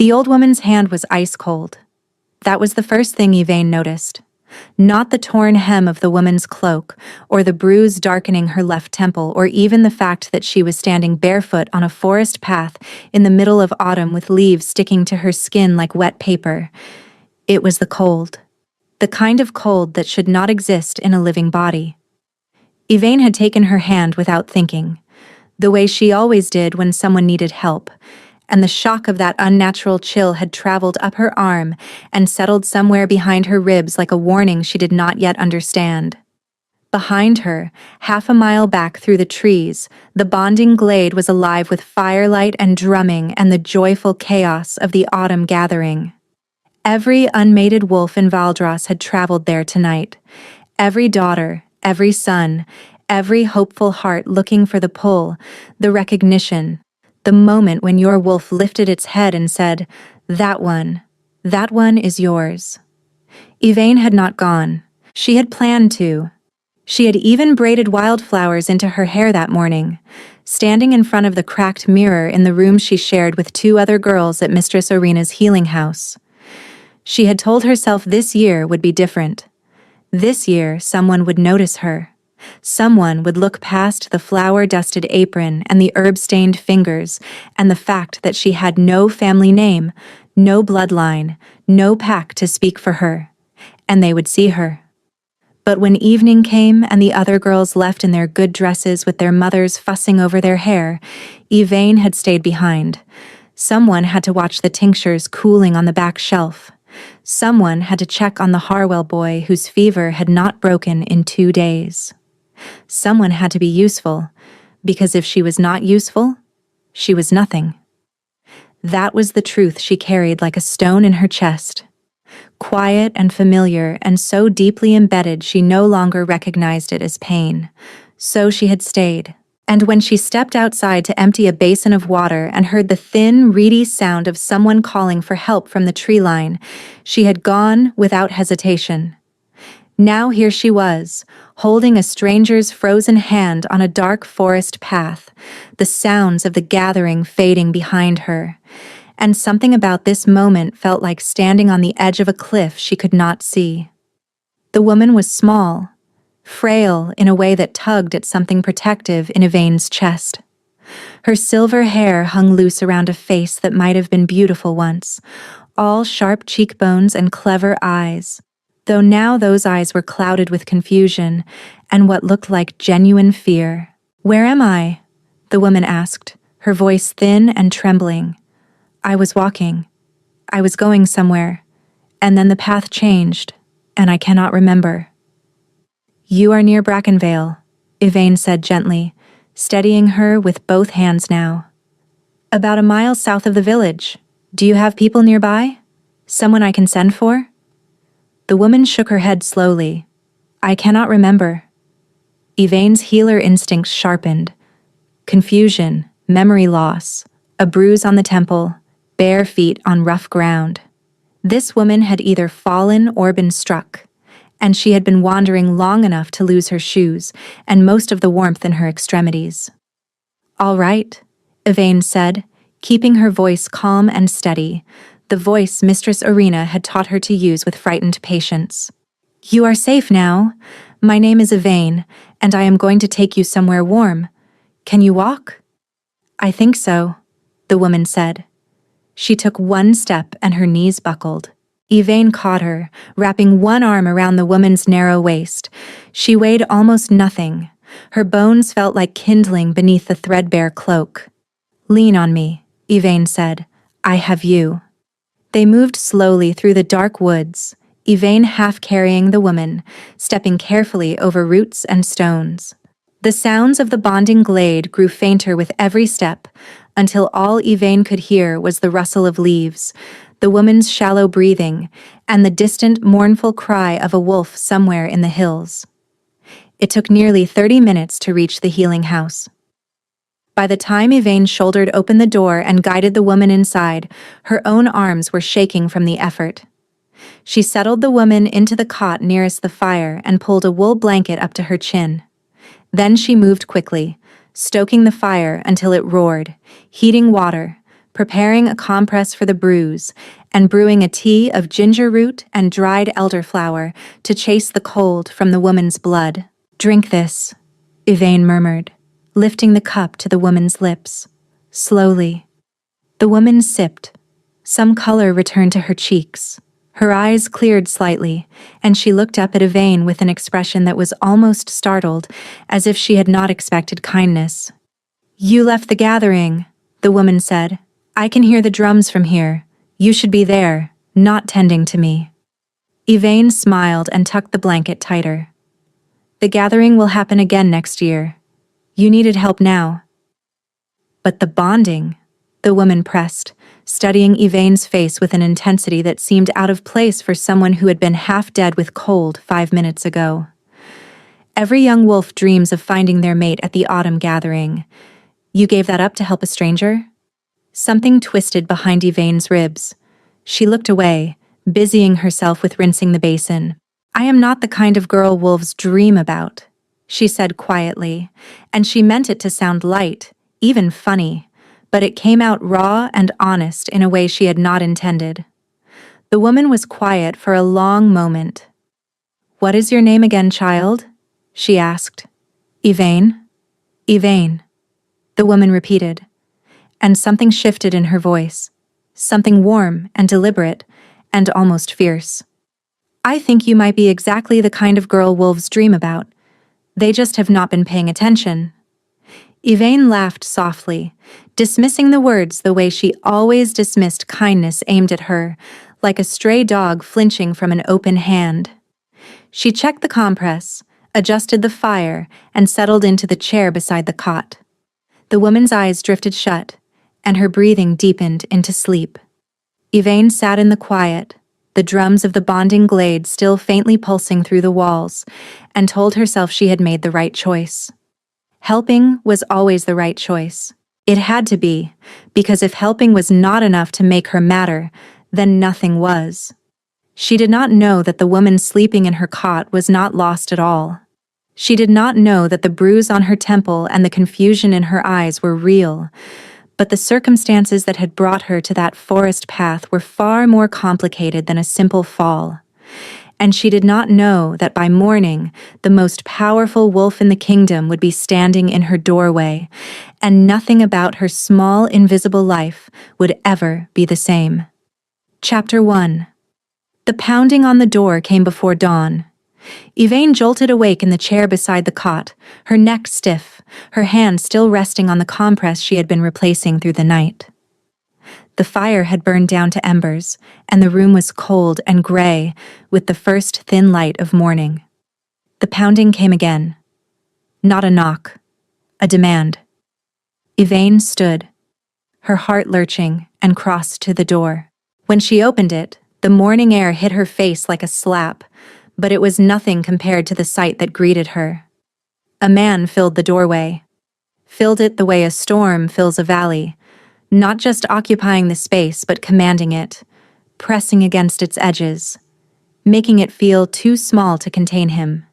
The old woman's hand was ice cold. That was the first thing Yvain noticed. Not the torn hem of the woman's cloak, or the bruise darkening her left temple, or even the fact that she was standing barefoot on a forest path in the middle of autumn with leaves sticking to her skin like wet paper. It was the cold. The kind of cold that should not exist in a living body. Yvain had taken her hand without thinking, the way she always did when someone needed help, and the shock of that unnatural chill had traveled up her arm and settled somewhere behind her ribs like a warning she did not yet understand. Behind her, half a mile back through the trees, the bonding glade was alive with firelight and drumming and the joyful chaos of the autumn gathering. Every unmated wolf in Valdras had traveled there tonight. Every daughter, every son, every hopeful heart looking for the pull, the recognition, the moment when your wolf lifted its head and said, that one is yours." Yvain had not gone. She had planned to. She had even braided wildflowers into her hair that morning, standing in front of the cracked mirror in the room she shared with two other girls at Mistress Arena's healing house. She had told herself this year would be different. This year, someone would notice her. Someone would look past the flower-dusted apron and the herb-stained fingers and the fact that she had no family name, no bloodline, no pack to speak for her, and they would see her. But when evening came and the other girls left in their good dresses with their mothers fussing over their hair, Yvain had stayed behind. Someone had to watch the tinctures cooling on the back shelf. Someone had to check on the Harwell boy whose fever had not broken in 2 days. Someone had to be useful, because if she was not useful, she was nothing. That was the truth she carried like a stone in her chest. Quiet and familiar and so deeply embedded she no longer recognized it as pain. So she had stayed. And when she stepped outside to empty a basin of water and heard the thin, reedy sound of someone calling for help from the tree line, she had gone without hesitation. Now here she was, holding a stranger's frozen hand on a dark forest path, the sounds of the gathering fading behind her. And something about this moment felt like standing on the edge of a cliff she could not see. The woman was small, frail in a way that tugged at something protective in Yvain's chest. Her silver hair hung loose around a face that might have been beautiful once, all sharp cheekbones and clever eyes, though now those eyes were clouded with confusion and what looked like genuine fear. "Where am I?" the woman asked, her voice thin and trembling. "I was walking. I was going somewhere, and then the path changed, and I cannot remember." "You are near Brackenvale," Yvain said gently, steadying her with both hands now. "About a mile south of the village. Do you have people nearby? Someone I can send for?" The woman shook her head slowly. "I cannot remember." Yvain's healer instincts sharpened. Confusion, memory loss, a bruise on the temple, bare feet on rough ground. This woman had either fallen or been struck, and she had been wandering long enough to lose her shoes and most of the warmth in her extremities. "All right," Yvain said, keeping her voice calm and steady, the voice Mistress Arena had taught her to use with frightened patience. "You are safe now. My name is Yvain, and I am going to take you somewhere warm. Can you walk?" "I think so," the woman said. She took one step and her knees buckled. Yvain caught her, wrapping one arm around the woman's narrow waist. She weighed almost nothing. Her bones felt like kindling beneath the threadbare cloak. "Lean on me," Yvain said. "I have you." They moved slowly through the dark woods, Yvain half carrying the woman, stepping carefully over roots and stones. The sounds of the bonding glade grew fainter with every step, until all Yvain could hear was the rustle of leaves, the woman's shallow breathing, and the distant, mournful cry of a wolf somewhere in the hills. It took nearly 30 minutes to reach the healing house. By the time Yvain shouldered open the door and guided the woman inside, her own arms were shaking from the effort. She settled the woman into the cot nearest the fire and pulled a wool blanket up to her chin. Then she moved quickly, stoking the fire until it roared, heating water, preparing a compress for the bruise, and brewing a tea of ginger root and dried elderflower to chase the cold from the woman's blood. "Drink this," Yvain murmured, lifting the cup to the woman's lips. Slowly. The woman sipped. Some color returned to her cheeks. Her eyes cleared slightly, and she looked up at Yvain with an expression that was almost startled, as if she had not expected kindness. "You left the gathering," the woman said. "I can hear the drums from here. You should be there, not tending to me." Yvain smiled and tucked the blanket tighter. "The gathering will happen again next year. You needed help now." "But the bonding," the woman pressed, studying Yvain's face with an intensity that seemed out of place for someone who had been half dead with cold 5 minutes ago. "Every young wolf dreams of finding their mate at the autumn gathering. You gave that up to help a stranger?" Something twisted behind Yvain's ribs. She looked away, busying herself with rinsing the basin. "I am not the kind of girl wolves dream about," she said quietly, and she meant it to sound light, even funny, but it came out raw and honest in a way she had not intended. The woman was quiet for a long moment. "What is your name again, child?" she asked. "Yvain?" "Yvain," the woman repeated, and something shifted in her voice, something warm and deliberate and almost fierce. "I think you might be exactly the kind of girl wolves dream about. They just have not been paying attention." Yvain laughed softly, dismissing the words the way she always dismissed kindness aimed at her, like a stray dog flinching from an open hand. She checked the compress, adjusted the fire, and settled into the chair beside the cot. The woman's eyes drifted shut, and her breathing deepened into sleep. Yvain sat in the quiet, the drums of the bonding glade still faintly pulsing through the walls, and told herself she had made the right choice. Helping was always the right choice. It had to be, because if helping was not enough to make her matter, then nothing was. She did not know that the woman sleeping in her cot was not lost at all. She did not know that the bruise on her temple and the confusion in her eyes were real, but the circumstances that had brought her to that forest path were far more complicated than a simple fall. And she did not know that by morning, the most powerful wolf in the kingdom would be standing in her doorway, and nothing about her small, invisible life would ever be the same. Chapter 1. The pounding on the door came before dawn. Yvain jolted awake in the chair beside the cot, her neck stiff, her hand still resting on the compress she had been replacing through the night. The fire had burned down to embers, and the room was cold and gray with the first thin light of morning. The pounding came again. Not a knock, a demand. Yvain stood, her heart lurching, and crossed to the door. When she opened it, the morning air hit her face like a slap, but it was nothing compared to the sight that greeted her. A man filled the doorway. Filled it the way a storm fills a valley, not just occupying the space but commanding it, pressing against its edges, making it feel too small to contain him.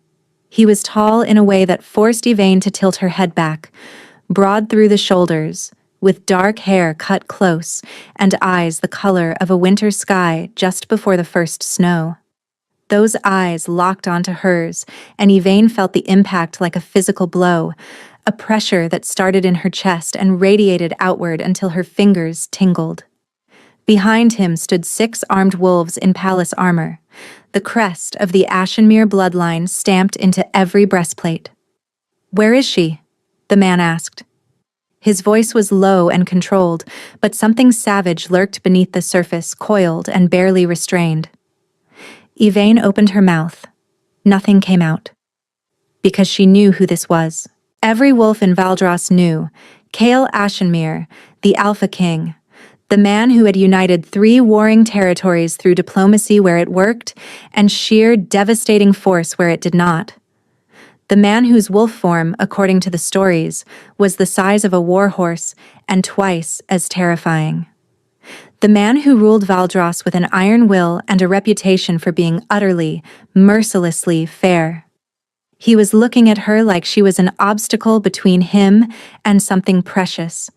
He was tall in a way that forced Yvain to tilt her head back, broad through the shoulders, with dark hair cut close and eyes the color of a winter sky just before the first snow. Those eyes locked onto hers, and Yvain felt the impact like a physical blow, a pressure that started in her chest and radiated outward until her fingers tingled. Behind him stood 6 armed wolves in palace armor, the crest of the Ashenmere bloodline stamped into every breastplate. "Where is she?" the man asked. His voice was low and controlled, but something savage lurked beneath the surface, coiled and barely restrained. Yvain opened her mouth. Nothing came out. Because she knew who this was. Every wolf in Valdras knew, Kale Ashenmere, the Alpha King, the man who had united 3 warring territories through diplomacy where it worked and sheer devastating force where it did not. The man whose wolf form, according to the stories, was the size of a war horse and twice as terrifying. The man who ruled Valdras with an iron will and a reputation for being utterly, mercilessly fair. He was looking at her like she was an obstacle between him and something precious,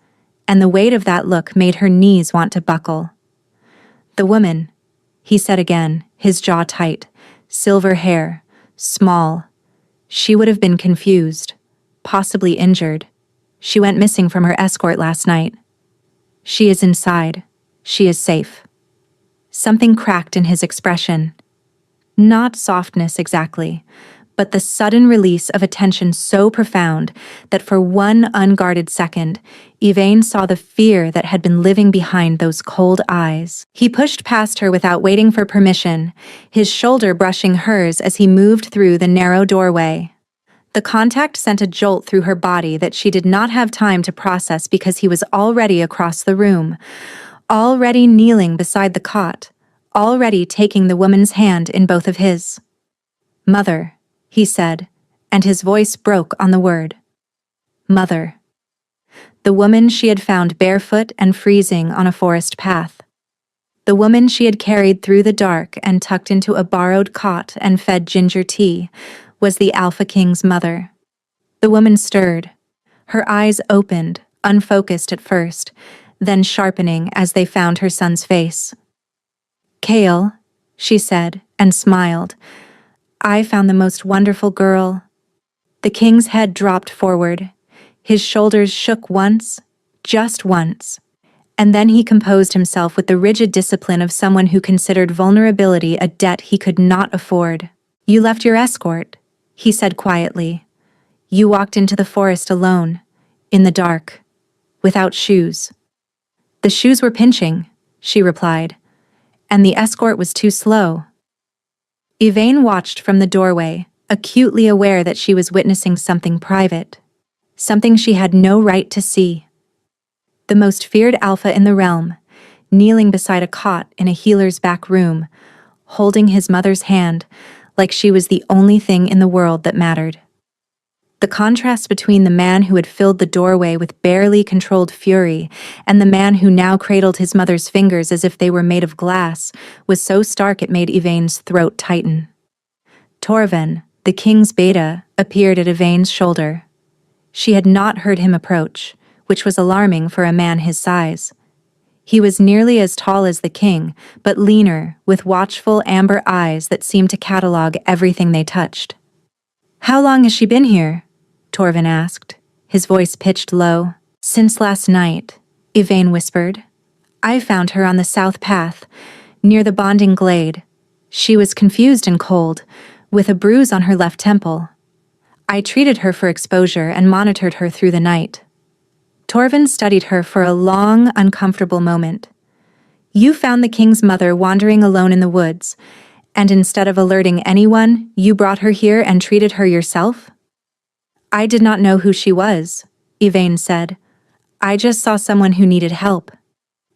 and the weight of that look made her knees want to buckle. "The woman," he said again, his jaw tight, silver hair, small. She would have been confused, possibly injured. She went missing from her escort last night. "She is inside. She is safe." Something cracked in his expression. Not softness exactly, but the sudden release of a tension so profound that for one unguarded second, Yvain saw the fear that had been living behind those cold eyes. He pushed past her without waiting for permission, his shoulder brushing hers as he moved through the narrow doorway. The contact sent a jolt through her body that she did not have time to process because he was already across the room, already kneeling beside the cot, already taking the woman's hand in both of his. "Mother," he said, and his voice broke on the word. Mother. The woman she had found barefoot and freezing on a forest path. The woman she had carried through the dark and tucked into a borrowed cot and fed ginger tea was the Alpha King's mother. The woman stirred. Her eyes opened, unfocused at first, then sharpening as they found her son's face. "Kale," she said, and smiled. "I found the most wonderful girl." The king's head dropped forward. His shoulders shook once, just once, and then he composed himself with the rigid discipline of someone who considered vulnerability a debt he could not afford. "You left your escort," he said quietly. "You walked into the forest alone, in the dark, without shoes." "The shoes were pinching," she replied, "and the escort was too slow." Yvain watched from the doorway, acutely aware that she was witnessing something private, something she had no right to see. The most feared alpha in the realm, kneeling beside a cot in a healer's back room, holding his mother's hand like she was the only thing in the world that mattered. The contrast between the man who had filled the doorway with barely controlled fury and the man who now cradled his mother's fingers as if they were made of glass was so stark it made Yvain's throat tighten. Torven, the king's beta, appeared at Yvain's shoulder. She had not heard him approach, which was alarming for a man his size. He was nearly as tall as the king, but leaner, with watchful amber eyes that seemed to catalog everything they touched. "How long has she been here?" Torven asked, his voice pitched low. "Since last night," Yvain whispered. "I found her on the south path, near the bonding glade. She was confused and cold, with a bruise on her left temple. I treated her for exposure and monitored her through the night." Torven studied her for a long, uncomfortable moment. "You found the king's mother wandering alone in the woods, and instead of alerting anyone, you brought her here and treated her yourself?" "I did not know who she was," Yvain said. "I just saw someone who needed help."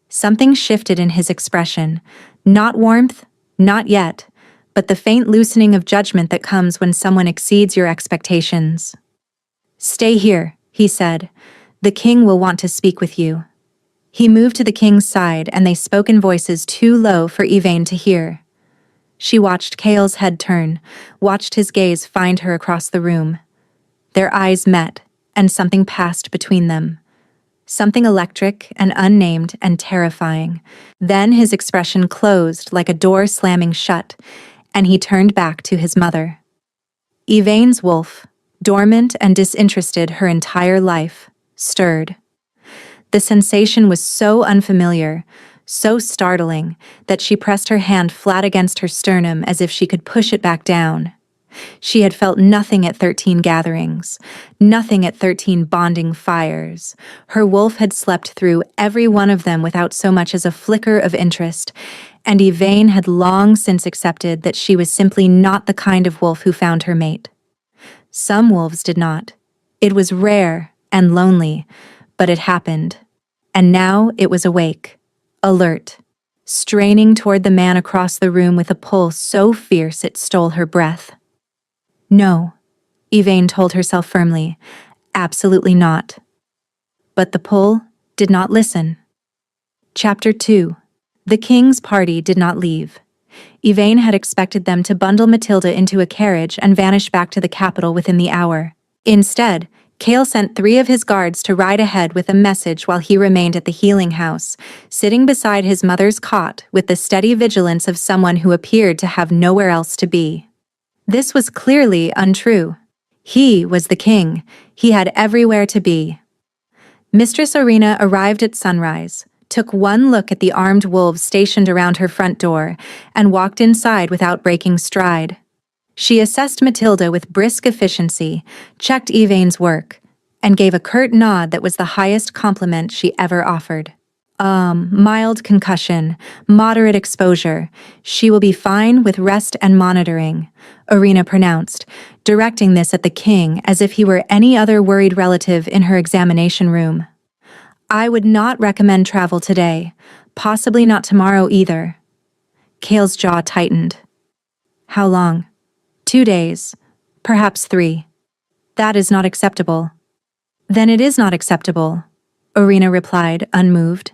Something shifted in his expression. Not warmth, not yet, but the faint loosening of judgment that comes when someone exceeds your expectations. "Stay here," he said. "The king will want to speak with you." He moved to the king's side and they spoke in voices too low for Yvain to hear. She watched Kale's head turn, watched his gaze find her across the room. Their eyes met, and something passed between them. Something electric and unnamed and terrifying. Then his expression closed like a door slamming shut, and he turned back to his mother. Yvain's wolf, dormant and disinterested her entire life, stirred. The sensation was so unfamiliar, so startling, that she pressed her hand flat against her sternum as if she could push it back down. She had felt nothing at 13 gatherings, nothing at 13 bonding fires. Her wolf had slept through every one of them without so much as a flicker of interest, and Yvain had long since accepted that she was simply not the kind of wolf who found her mate. Some wolves did not. It was rare and lonely, but it happened. And now it was awake, alert, straining toward the man across the room with a pull so fierce it stole her breath. "No," Yvain told herself firmly, "absolutely not." But the pull did not listen. Chapter 2. The king's party did not leave. Yvain had expected them to bundle Matilda into a carriage and vanish back to the capital within the hour. Instead, Kale sent 3 of his guards to ride ahead with a message while he remained at the healing house, sitting beside his mother's cot with the steady vigilance of someone who appeared to have nowhere else to be. This was clearly untrue. He was the king. He had everywhere to be. Mistress Arena arrived at sunrise, took one look at the armed wolves stationed around her front door, and walked inside without breaking stride. She assessed Matilda with brisk efficiency, checked Yvaine's work, and gave a curt nod that was the highest compliment she ever offered. Mild concussion, moderate exposure. She will be fine with rest and monitoring," Arena pronounced, directing this at the king as if he were any other worried relative in her examination room. "I would not recommend travel today, possibly not tomorrow either." Kale's jaw tightened. "How long?" 2 days, perhaps 3. "That is not acceptable." "Then it is not acceptable," Arena replied, unmoved.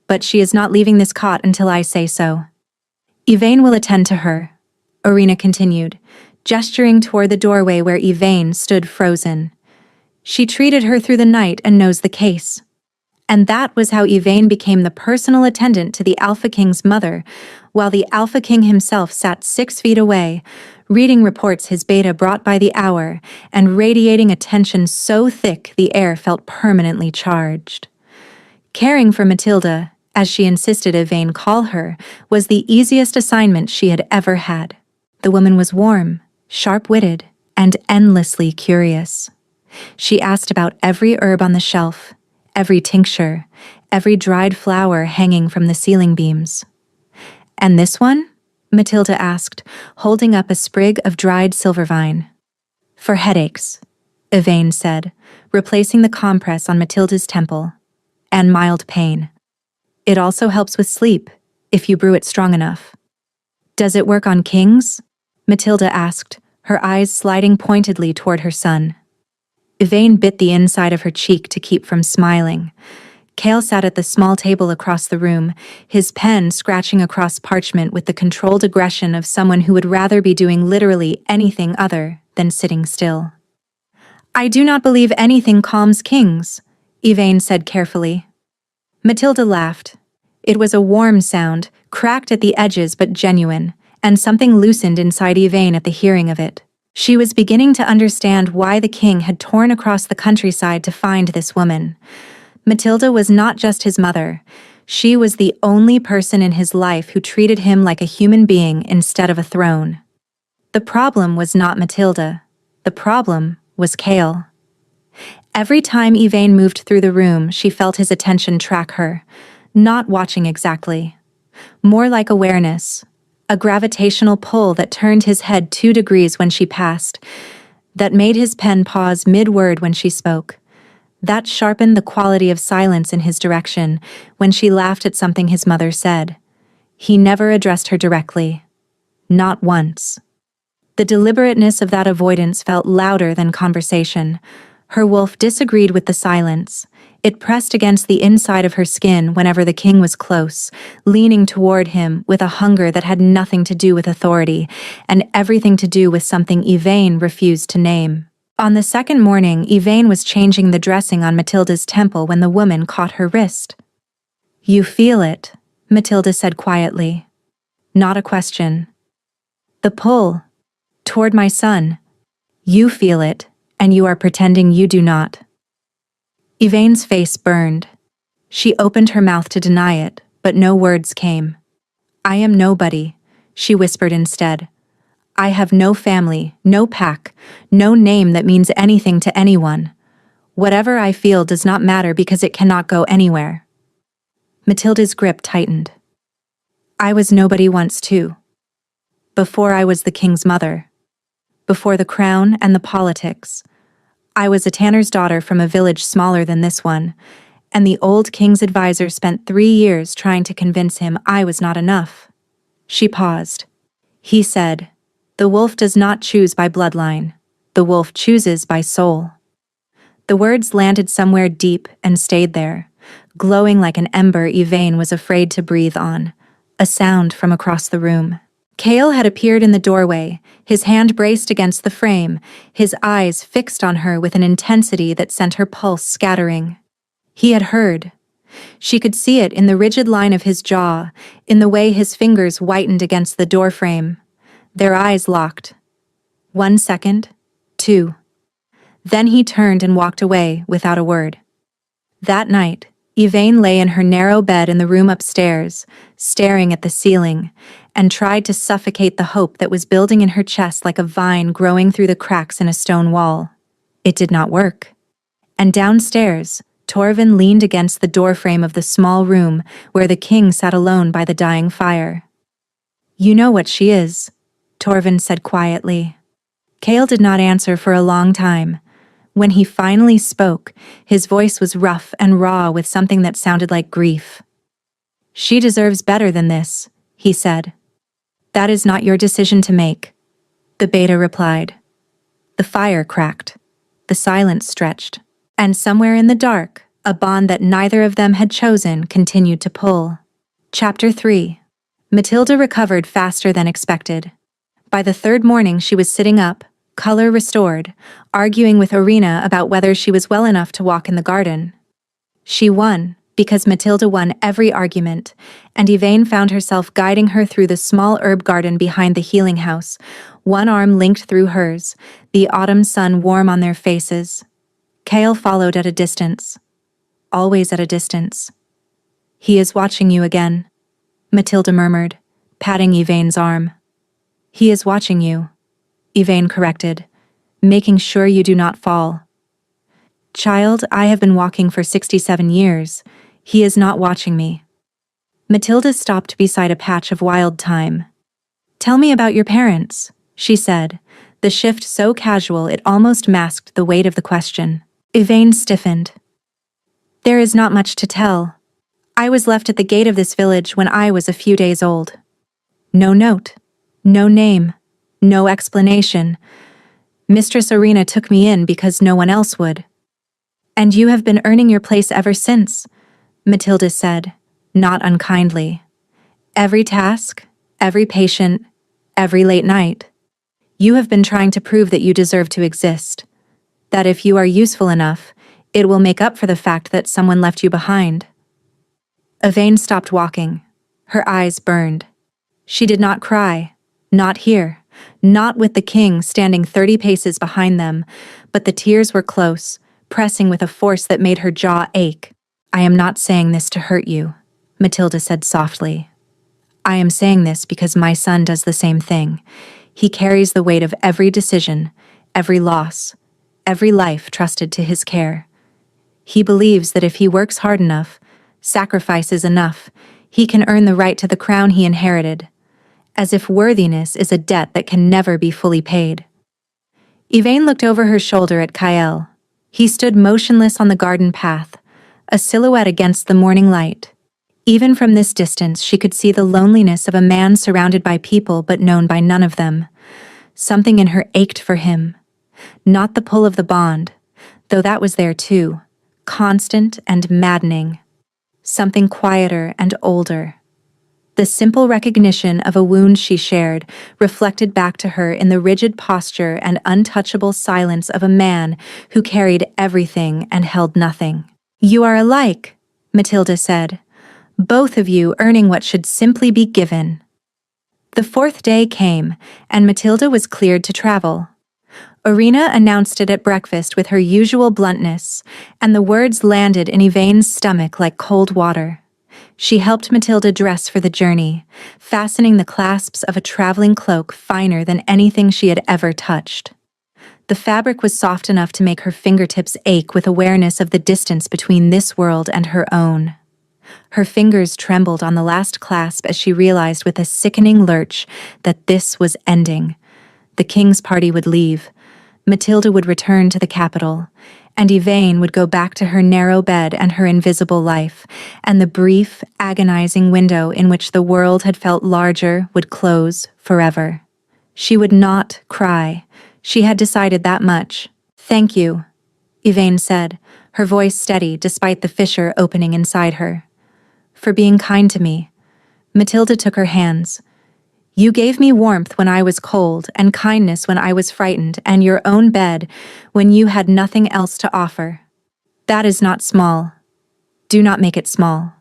"But she is not leaving this cot until I say so." "Yvaine will attend to her," Arena continued, gesturing toward the doorway where Yvaine stood frozen. "She treated her through the night and knows the case." And that was how Yvaine became the personal attendant to the Alpha King's mother, while the Alpha King himself sat 6 feet away, reading reports his beta brought by the hour and radiating a tension so thick the air felt permanently charged. Caring for Matilda, as she insisted Yvaine call her, was the easiest assignment she had ever had. The woman was warm, sharp-witted, and endlessly curious. She asked about every herb on the shelf, every tincture, every dried flower hanging from the ceiling beams. "And this one?" Matilda asked, holding up a sprig of dried silvervine. "For headaches," Yvaine said, replacing the compress on Matilda's temple. "And mild pain. It also helps with sleep, if you brew it strong enough." "Does it work on kings?" Matilda asked, her eyes sliding pointedly toward her son. Yvaine bit the inside of her cheek to keep from smiling. Kale sat at the small table across the room, his pen scratching across parchment with the controlled aggression of someone who would rather be doing literally anything other than sitting still. "I do not believe anything calms kings," Yvaine said carefully. Matilda laughed. It was a warm sound, cracked at the edges but genuine, and something loosened inside Yvaine at the hearing of it. She was beginning to understand why the king had torn across the countryside to find this woman. Matilda was not just his mother. She was the only person in his life who treated him like a human being instead of a throne. The problem was not Matilda. The problem was Kale. Every time Yvaine moved through the room, she felt his attention track her, not watching exactly. More like awareness, a gravitational pull that turned his head 2 degrees when she passed, that made his pen pause mid-word when she spoke, that sharpened the quality of silence in his direction when she laughed at something his mother said. He never addressed her directly. Not once. The deliberateness of that avoidance felt louder than conversation. Her wolf disagreed with the silence. It pressed against the inside of her skin whenever the king was close, leaning toward him with a hunger that had nothing to do with authority and everything to do with something Yvaine refused to name. On the second morning, Yvaine was changing the dressing on Matilda's temple when the woman caught her wrist. "You feel it," Matilda said quietly. Not a question. "The pull. Toward my son. You feel it, and you are pretending you do not." Yvaine's face burned. She opened her mouth to deny it, but no words came. "I am nobody," she whispered instead. "I have no family, no pack, no name that means anything to anyone. Whatever I feel does not matter because it cannot go anywhere." Matilda's grip tightened. "I was nobody once too. Before I was the king's mother. Before the crown and the politics. I was a tanner's daughter from a village smaller than this one, and the old king's advisor spent 3 years trying to convince him I was not enough." She paused. "He said, 'The wolf does not choose by bloodline. The wolf chooses by soul.'" The words landed somewhere deep and stayed there, glowing like an ember Yvaine was afraid to breathe on, a sound from across the room. Cale had appeared in the doorway, his hand braced against the frame, his eyes fixed on her with an intensity that sent her pulse scattering. He had heard. She could see it in the rigid line of his jaw, in the way his fingers whitened against the doorframe. Their eyes locked. 1 second, 2. Then he turned and walked away without a word. That night, Yvain lay in her narrow bed in the room upstairs, staring at the ceiling, and tried to suffocate the hope that was building in her chest like a vine growing through the cracks in a stone wall. It did not work. And downstairs, Torvin leaned against the doorframe of the small room where the king sat alone by the dying fire. "You know what she is," Torvin said quietly. Cale did not answer for a long time. When he finally spoke, his voice was rough and raw with something that sounded like grief. "She deserves better than this," he said. "That is not your decision to make," the beta replied. The fire cracked. The silence stretched. And somewhere in the dark, a bond that neither of them had chosen continued to pull. Chapter 3. Matilda recovered faster than expected. By the third morning she was sitting up, color restored, arguing with Irina about whether she was well enough to walk in the garden. She won, because Matilda won every argument, and Yvain found herself guiding her through the small herb garden behind the healing house, one arm linked through hers, the autumn sun warm on their faces. Cale followed at a distance. Always at a distance. "He is watching you again," Matilda murmured, patting Yvain's arm. "He is watching you," Yvain corrected, "making sure you do not fall." "Child, I have been walking for 67 years. He is not watching me." Matilda stopped beside a patch of wild thyme. "Tell me about your parents," she said, the shift so casual it almost masked the weight of the question. Yvain stiffened. "There is not much to tell. I was left at the gate of this village when I was a few days old. No note, no name, no explanation. Mistress Irina took me in because no one else would." "And you have been earning your place ever since," Matilda said, not unkindly. "Every task, every patient, every late night. You have been trying to prove that you deserve to exist. That if you are useful enough, it will make up for the fact that someone left you behind." Yvain stopped walking. Her eyes burned. She did not cry. Not here. Not with the king standing 30 paces behind them, but the tears were close, pressing with a force that made her jaw ache. "I am not saying this to hurt you," Matilda said softly. "I am saying this because my son does the same thing. He carries the weight of every decision, every loss, every life trusted to his care. He believes that if he works hard enough, sacrifices enough, he can earn the right to the crown he inherited, as if worthiness is a debt that can never be fully paid." Yvain looked over her shoulder at Cale. He stood motionless on the garden path, a silhouette against the morning light. Even from this distance she could see the loneliness of a man surrounded by people but known by none of them. Something in her ached for him. Not the pull of the bond, though that was there too, constant and maddening. Something quieter and older. The simple recognition of a wound she shared reflected back to her in the rigid posture and untouchable silence of a man who carried everything and held nothing. "You are alike," Matilda said, "both of you earning what should simply be given." The fourth day came, and Matilda was cleared to travel. Irina announced it at breakfast with her usual bluntness, and the words landed in Yvain's stomach like cold water. She helped Matilda dress for the journey, fastening the clasps of a traveling cloak finer than anything she had ever touched. The fabric was soft enough to make her fingertips ache with awareness of the distance between this world and her own. Her fingers trembled on the last clasp as she realized with a sickening lurch that this was ending. The king's party would leave. Matilda would return to the capital, and Yvain would go back to her narrow bed and her invisible life, and the brief, agonizing window in which the world had felt larger would close forever. She would not cry. She had decided that much. "Thank you," Yvain said, her voice steady despite the fissure opening inside her. "For being kind to me." Matilda took her hands. You gave me warmth when I was cold, and kindness when I was frightened, and your own bed when you had nothing else to offer. That is not small. Do not make it small."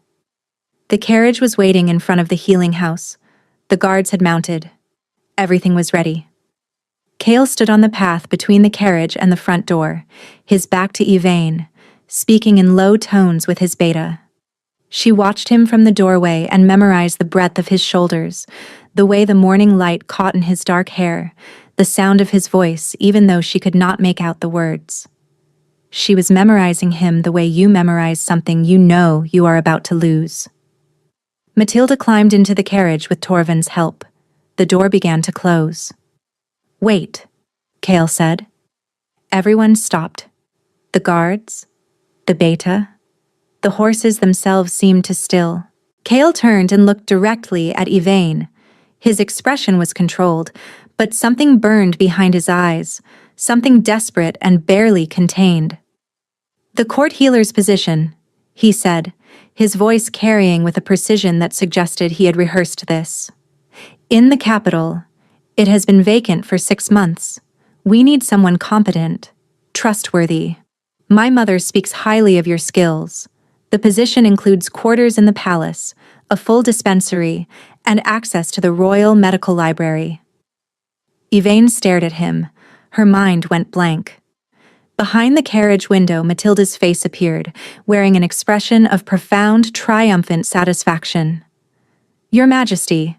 The carriage was waiting in front of the healing house. The guards had mounted. Everything was ready. Cale stood on the path between the carriage and the front door, his back to Yvain, speaking in low tones with his beta. She watched him from the doorway and memorized the breadth of his shoulders, the way the morning light caught in his dark hair, the sound of his voice, even though she could not make out the words. She was memorizing him the way you memorize something you know you are about to lose. Matilda climbed into the carriage with Torvin's help. The door began to close. "Wait," Cale said. Everyone stopped. The guards, the beta, the horses themselves seemed to still. Cale turned and looked directly at Yvain. His expression was controlled, but something burned behind his eyes, something desperate and barely contained. "The court healer's position," he said, his voice carrying with a precision that suggested he had rehearsed this. "In the capital, it has been vacant for 6 months. We need someone competent, trustworthy. My mother speaks highly of your skills. The position includes quarters in the palace, a full dispensary, and access to the Royal Medical Library." Yvain stared at him. Her mind went blank. Behind the carriage window, Matilda's face appeared, wearing an expression of profound, triumphant satisfaction. "Your Majesty,"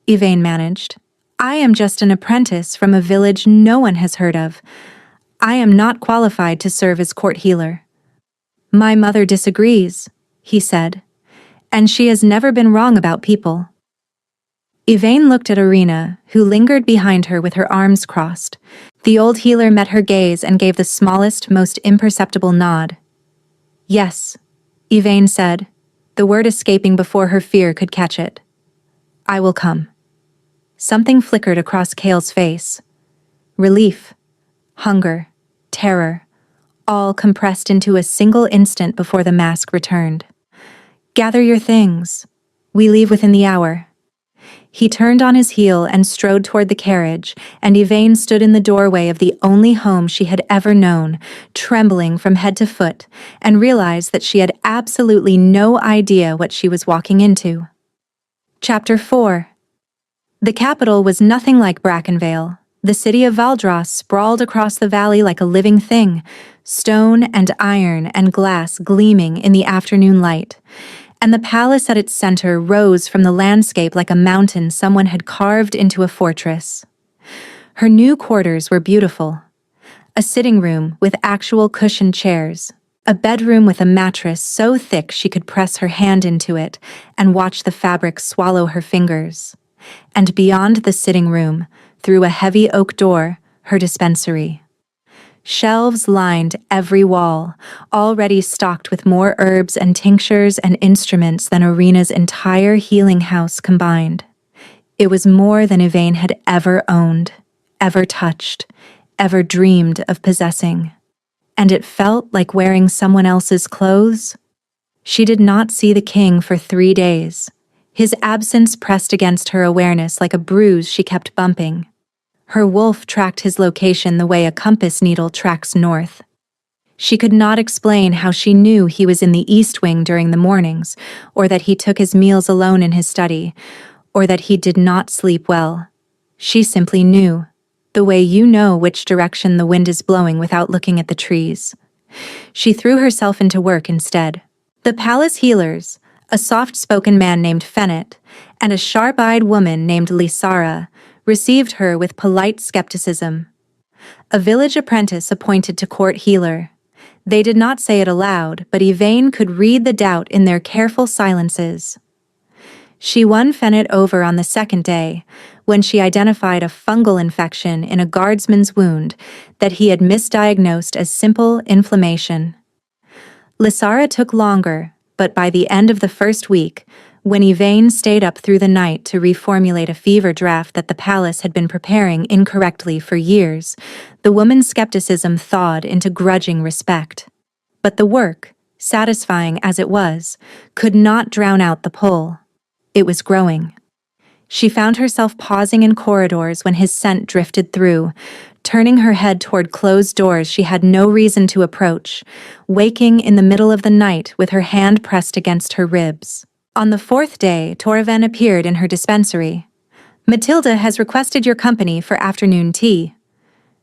Yvain managed, "I am just an apprentice from a village no one has heard of. I am not qualified to serve as court healer." "My mother disagrees," he said, "and she has never been wrong about people." Yvain looked at Irina, who lingered behind her with her arms crossed. The old healer met her gaze and gave the smallest, most imperceptible nod. "Yes," Yvain said, the word escaping before her fear could catch it. "I will come." Something flickered across Cale's face. Relief, hunger, terror, all compressed into a single instant before the mask returned. "Gather your things. We leave within the hour." He turned on his heel and strode toward the carriage, and Yvain stood in the doorway of the only home she had ever known, trembling from head to foot, and realized that she had absolutely no idea what she was walking into. Chapter 4. The capital was nothing like Brackenvale. The city of Valdras sprawled across the valley like a living thing, stone and iron and glass gleaming in the afternoon light. And the palace at its center rose from the landscape like a mountain someone had carved into a fortress. Her new quarters were beautiful. A sitting room with actual cushioned chairs, a bedroom with a mattress so thick she could press her hand into it and watch the fabric swallow her fingers. And beyond the sitting room, through a heavy oak door, her dispensary. Shelves lined every wall, already stocked with more herbs and tinctures and instruments than Irina's entire healing house combined. It was more than Yvain had ever owned, ever touched, ever dreamed of possessing. And it felt like wearing someone else's clothes. She did not see the king for 3 days. His absence pressed against her awareness like a bruise she kept bumping. Her wolf tracked his location the way a compass needle tracks north. She could not explain how she knew he was in the East Wing during the mornings, or that he took his meals alone in his study, or that he did not sleep well. She simply knew, the way you know which direction the wind is blowing without looking at the trees. She threw herself into work instead. The palace healers, a soft-spoken man named Fennet, and a sharp-eyed woman named Lisara, received her with polite skepticism. A village apprentice appointed to court healer. They did not say it aloud, but Yvain could read the doubt in their careful silences. She won Fennet over on the second day, when she identified a fungal infection in a guardsman's wound that he had misdiagnosed as simple inflammation. Lisara took longer, but by the end of the first week, when Yvain stayed up through the night to reformulate a fever draft that the palace had been preparing incorrectly for years, the woman's skepticism thawed into grudging respect. But the work, satisfying as it was, could not drown out the pull. It was growing. She found herself pausing in corridors when his scent drifted through, turning her head toward closed doors she had no reason to approach, waking in the middle of the night with her hand pressed against her ribs. On the fourth day, Torven appeared in her dispensary. "Matilda has requested your company for afternoon tea."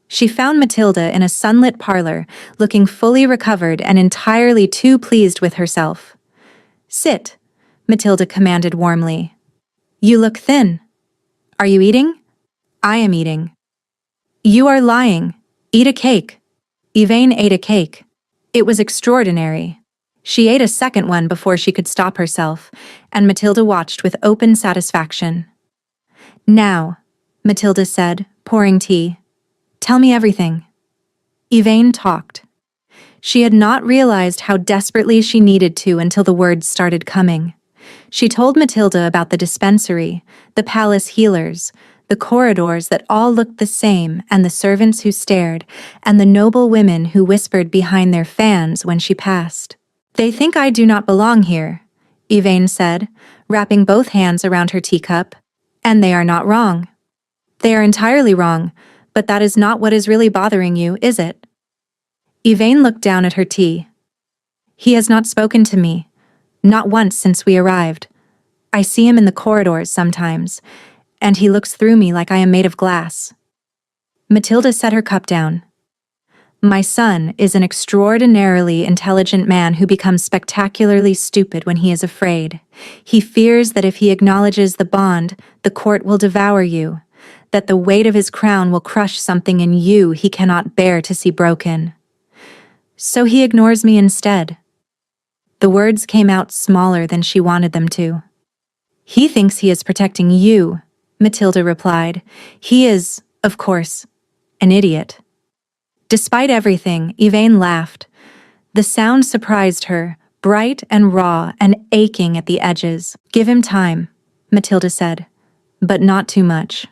She found Matilda in a sunlit parlor, looking fully recovered and entirely too pleased with herself. "Sit," Matilda commanded warmly. "You look thin. Are you eating?" "I am eating." "You are lying. Eat a cake." Yvain ate a cake. It was extraordinary. She ate a second one before she could stop herself, and Matilda watched with open satisfaction. "Now," Matilda said, pouring tea, "tell me everything." Yvain talked. She had not realized how desperately she needed to until the words started coming. She told Matilda about the dispensary, the palace healers, the corridors that all looked the same, and the servants who stared, and the noble women who whispered behind their fans when she passed. "They think I do not belong here," Yvain said, wrapping both hands around her teacup. "And they are not wrong. They are entirely wrong, but that is not what is really bothering you, is it?" Yvain looked down at her tea. "He has not spoken to me. Not once since we arrived. I see him in the corridors sometimes, and he looks through me like I am made of glass." Matilda set her cup down. "My son is an extraordinarily intelligent man who becomes spectacularly stupid when he is afraid. He fears that if he acknowledges the bond, the court will devour you, that the weight of his crown will crush something in you he cannot bear to see broken. So he ignores me instead." The words came out smaller than she wanted them to. "He thinks he is protecting you," Matilda replied. "He is, of course, an idiot." Despite everything, Yvain laughed. The sound surprised her, bright and raw and aching at the edges. "Give him time," Matilda said, "but not too much."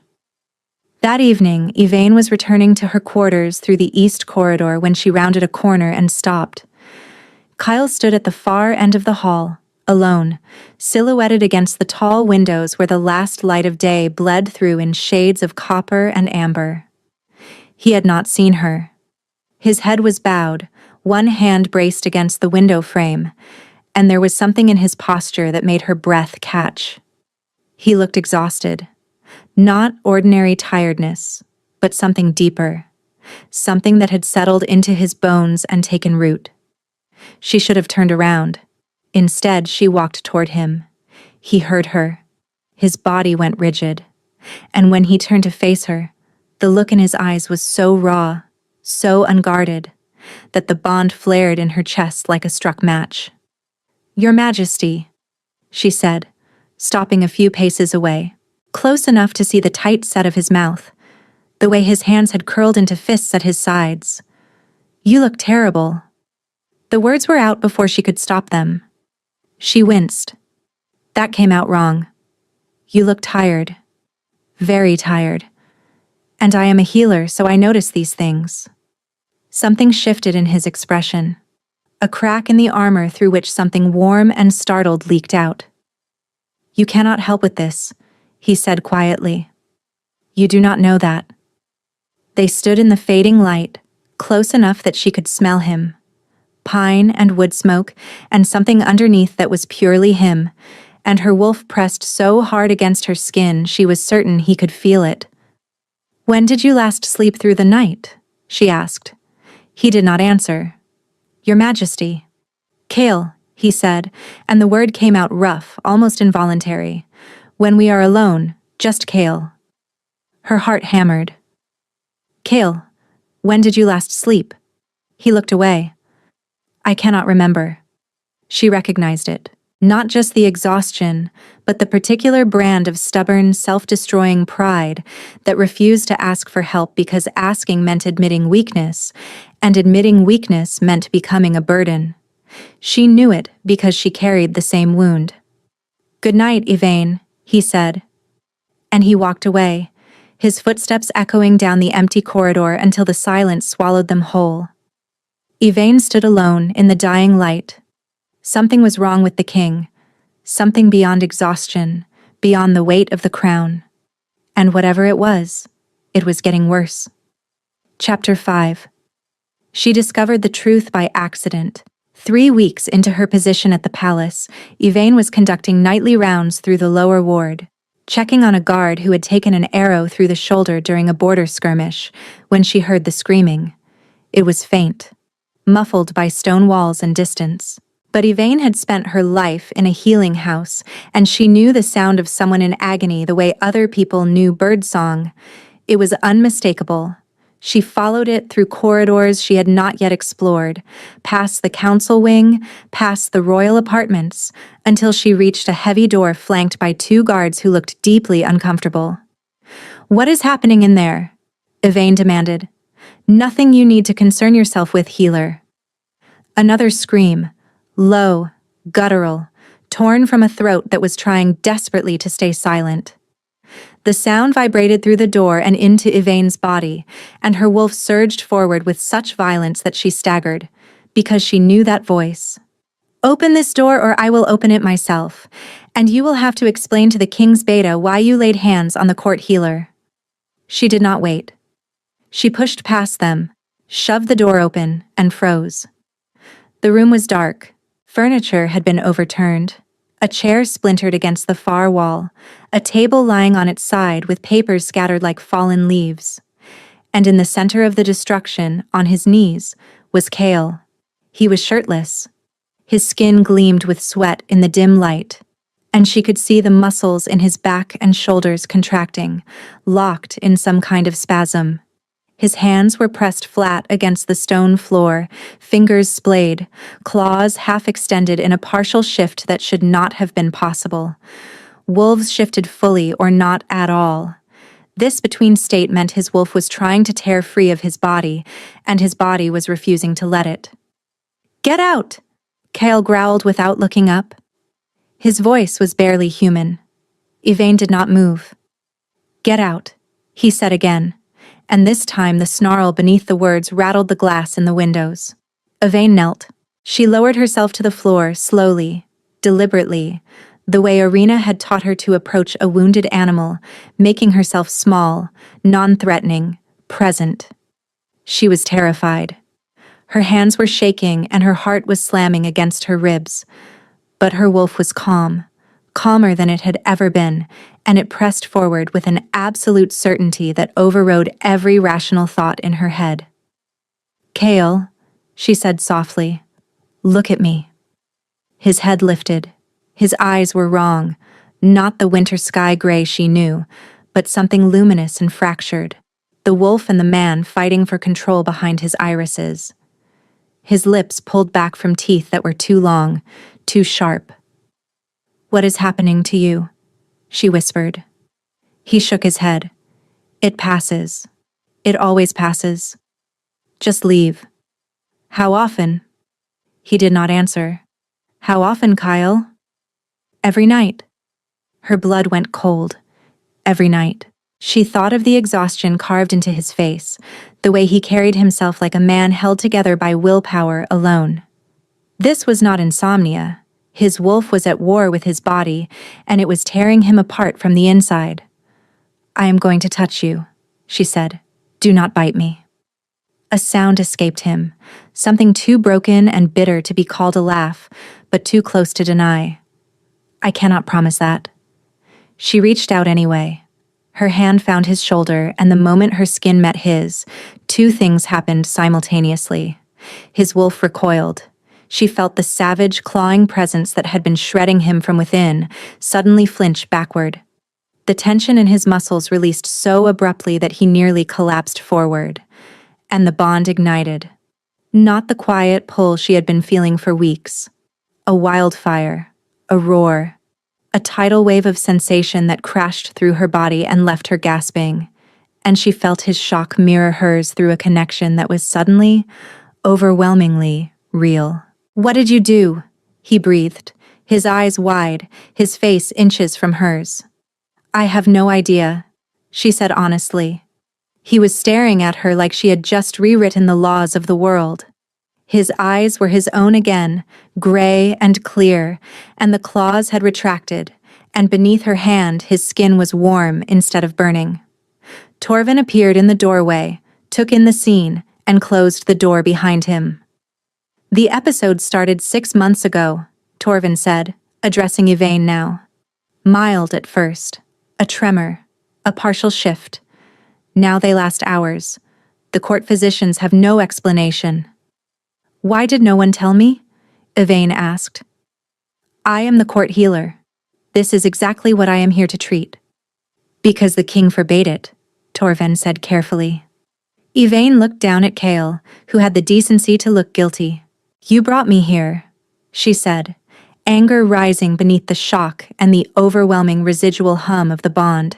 That evening, Yvain was returning to her quarters through the east corridor when she rounded a corner and stopped. Kyle stood at the far end of the hall, alone, silhouetted against the tall windows where the last light of day bled through in shades of copper and amber. He had not seen her. His head was bowed, one hand braced against the window frame, and there was something in his posture that made her breath catch. He looked exhausted. Not ordinary tiredness, but something deeper, something that had settled into his bones and taken root. She should have turned around. Instead, she walked toward him. He heard her. His body went rigid. And when he turned to face her, the look in his eyes was so raw, so unguarded, that the bond flared in her chest like a struck match. "Your Majesty," she said, stopping a few paces away, close enough to see the tight set of his mouth, the way his hands had curled into fists at his sides. "You look terrible." The words were out before she could stop them. She winced. That came out wrong. "You look tired. Very tired. And I am a healer, so I notice these things." Something shifted in his expression. A crack in the armor through which something warm and startled leaked out. "You cannot help with this," he said quietly. "You do not know that." They stood in the fading light, close enough that she could smell him. Pine and wood smoke, and something underneath that was purely him, and her wolf pressed so hard against her skin she was certain he could feel it. "When did you last sleep through the night?" she asked. He did not answer. "Your Majesty." "Kale," he said, and the word came out rough, almost involuntary. "When we are alone, just Kale." Her heart hammered. "Kale, when did you last sleep?" He looked away. "I cannot remember." She recognized it. Not just the exhaustion, but the particular brand of stubborn, self-destroying pride that refused to ask for help because asking meant admitting weakness, and admitting weakness meant becoming a burden. She knew it because she carried the same wound. "Good night, Yvain," he said. And he walked away, his footsteps echoing down the empty corridor until the silence swallowed them whole. Yvain stood alone in the dying light. Something was wrong with the king, something beyond exhaustion, beyond the weight of the crown. And whatever it was getting worse. Chapter 5. She discovered the truth by accident. 3 weeks into her position at the palace, Yvain was conducting nightly rounds through the lower ward, checking on a guard who had taken an arrow through the shoulder during a border skirmish, when she heard the screaming. It was faint, muffled by stone walls and distance. But Yvain had spent her life in a healing house, and she knew the sound of someone in agony the way other people knew birdsong. It was unmistakable. She followed it through corridors she had not yet explored, past the council wing, past the royal apartments, until she reached a heavy door flanked by 2 guards who looked deeply uncomfortable. "What is happening in there?" Yvain demanded. "Nothing you need to concern yourself with, healer." Another scream, low, guttural, torn from a throat that was trying desperately to stay silent. The sound vibrated through the door and into Yvain's body, and her wolf surged forward with such violence that she staggered, because she knew that voice. "Open this door or I will open it myself, and you will have to explain to the king's beta why you laid hands on the court healer." She did not wait. She pushed past them, shoved the door open, and froze. The room was dark. Furniture had been overturned. A chair splintered against the far wall, a table lying on its side with papers scattered like fallen leaves. And in the center of the destruction, on his knees, was Kale. He was shirtless. His skin gleamed with sweat in the dim light, and she could see the muscles in his back and shoulders contracting, locked in some kind of spasm. His hands were pressed flat against the stone floor, fingers splayed, claws half extended in a partial shift that should not have been possible. Wolves shifted fully or not at all. This between state meant his wolf was trying to tear free of his body, and his body was refusing to let it. "Get out!" Kale growled without looking up. His voice was barely human. Yvain did not move. "Get out," he said again. And this time the snarl beneath the words rattled the glass in the windows. Yvain knelt. She lowered herself to the floor slowly, deliberately, the way Arena had taught her to approach a wounded animal, making herself small, non-threatening, present. She was terrified. Her hands were shaking and her heart was slamming against her ribs. But her wolf was calm, calmer than it had ever been, and it pressed forward with an absolute certainty that overrode every rational thought in her head. "Kale," she said softly, "look at me." His head lifted. His eyes were wrong, not the winter sky gray she knew, but something luminous and fractured, the wolf and the man fighting for control behind his irises. His lips pulled back from teeth that were too long, too sharp. "What is happening to you?" she whispered. He shook his head. "It passes. It always passes. Just leave." "How often?" He did not answer. "How often, Kyle?" "Every night." Her blood went cold. Every night. She thought of the exhaustion carved into his face, the way he carried himself like a man held together by willpower alone. This was not insomnia. His wolf was at war with his body, and it was tearing him apart from the inside. "I am going to touch you," she said. "Do not bite me." A sound escaped him, something too broken and bitter to be called a laugh, but too close to deny. "I cannot promise that." She reached out anyway. Her hand found his shoulder, and the moment her skin met his, 2 things happened simultaneously. His wolf recoiled. She felt the savage, clawing presence that had been shredding him from within suddenly flinch backward. The tension in his muscles released so abruptly that he nearly collapsed forward. And the bond ignited. Not the quiet pull she had been feeling for weeks. A wildfire, a roar, a tidal wave of sensation that crashed through her body and left her gasping. And she felt his shock mirror hers through a connection that was suddenly, overwhelmingly real. "What did you do?" he breathed, his eyes wide, his face inches from hers. "I have no idea," she said honestly. He was staring at her like she had just rewritten the laws of the world. His eyes were his own again, gray and clear, and the claws had retracted, and beneath her hand his skin was warm instead of burning. Torvin appeared in the doorway, took in the scene, and closed the door behind him. "The episode started 6 months ago," Torvin said, addressing Yvain now. "Mild at first. A tremor. A partial shift. Now they last hours. The court physicians have no explanation." "Why did no one tell me?" Yvain asked. "I am the court healer. This is exactly what I am here to treat." "Because the king forbade it," Torvin said carefully. Yvain looked down at Kale, who had the decency to look guilty. "You brought me here," she said, anger rising beneath the shock and the overwhelming residual hum of the bond.